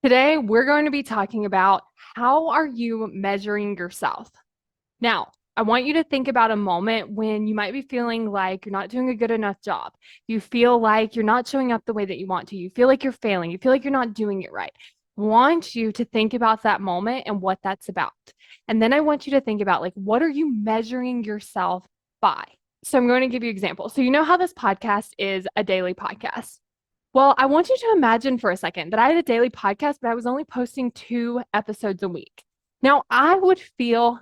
Today, we're going to be talking about how are you measuring yourself? Now, I want you to think about a moment when you might be feeling like you're not doing a good enough job. You feel like you're not showing up the way that you want to. You feel like you're failing. You feel like you're not doing it right. I want you to think about that moment and what that's about. And then I want you to think about like, what are you measuring yourself by? So I'm going to give you examples. So you know how this podcast is a daily podcast. Well, I want you to imagine for a second that I had a daily podcast, but I was only posting 2 episodes a week. Now, I would feel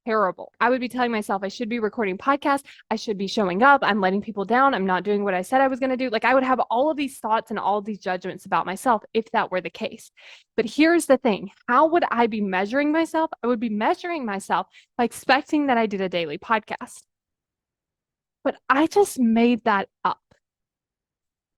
terrible. I would be telling myself I should be recording podcasts. I should be showing up. I'm letting people down. I'm not doing what I said I was going to do. Like I would have all of these thoughts and all of these judgments about myself if that were the case. But here's the thing. How would I be measuring myself? I would be measuring myself by expecting that I did a daily podcast. But I just made that up.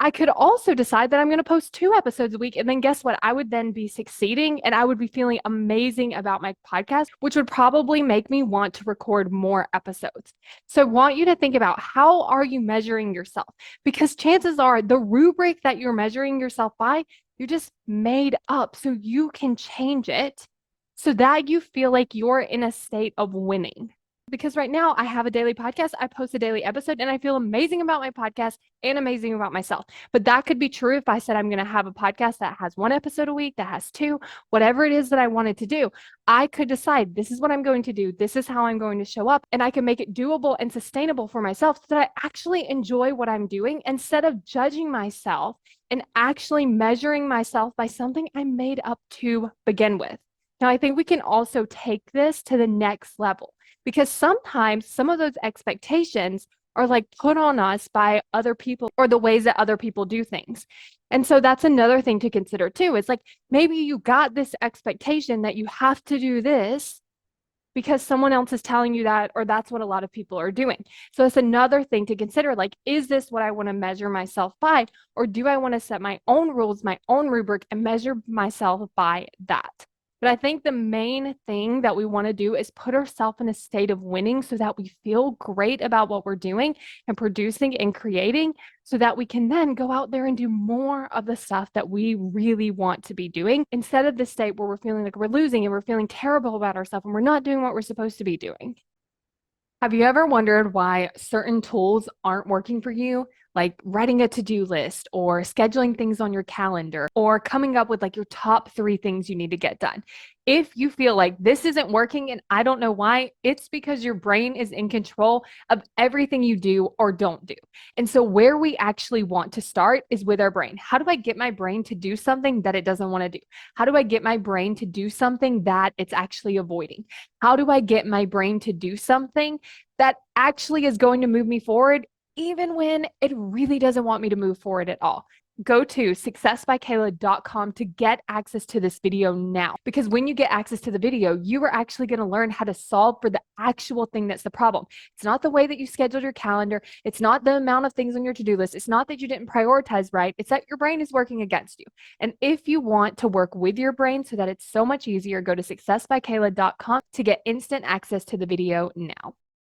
I could also decide that I'm going to post 2 episodes a week. And then guess what? I would then be succeeding and I would be feeling amazing about my podcast, which would probably make me want to record more episodes. So I want you to think about how are you measuring yourself? Because chances are the rubric that you're measuring yourself by, you just made up so you can change it so that you feel like you're in a state of winning. Because right now I have a daily podcast, I post a daily episode, and I feel amazing about my podcast and amazing about myself. But that could be true if I said I'm going to have a podcast that has 1 episode a week, that has 2, whatever it is that I wanted to do. I could decide this is what I'm going to do, this is how I'm going to show up, and I can make it doable and sustainable for myself so that I actually enjoy what I'm doing instead of judging myself and actually measuring myself by something I made up to begin with. Now, I think we can also take this to the next level because sometimes some of those expectations are like put on us by other people or the ways that other people do things. And so that's another thing to consider too. It's like maybe you got this expectation that you have to do this because someone else is telling you that, or that's what a lot of people are doing. So it's another thing to consider like, is this what I want to measure myself by? Or do I want to set my own rules, my own rubric, and measure myself by that? But I think the main thing that we want to do is put ourselves in a state of winning so that we feel great about what we're doing and producing and creating so that we can then go out there and do more of the stuff that we really want to be doing instead of the state where we're feeling like we're losing and we're feeling terrible about ourselves and we're not doing what we're supposed to be doing. Have you ever wondered why certain tools aren't working for you? Like writing a to-do list or scheduling things on your calendar or coming up with like your top 3 things you need to get done. If you feel like this isn't working and I don't know why, it's because your brain is in control of everything you do or don't do. And so where we actually want to start is with our brain. How do I get my brain to do something that it doesn't want to do? How do I get my brain to do something that it's actually avoiding? How do I get my brain to do something that actually is going to move me forward, even when it really doesn't want me to move forward at all? Go to successbykayla.com to get access to this video now. Because when you get access to the video, you are actually going to learn how to solve for the actual thing that's the problem. It's not the way that you scheduled your calendar. It's not the amount of things on your to-do list. It's not that you didn't prioritize right. It's that your brain is working against you. And if you want to work with your brain so that it's so much easier, go to successbykayla.com to get instant access to the video now.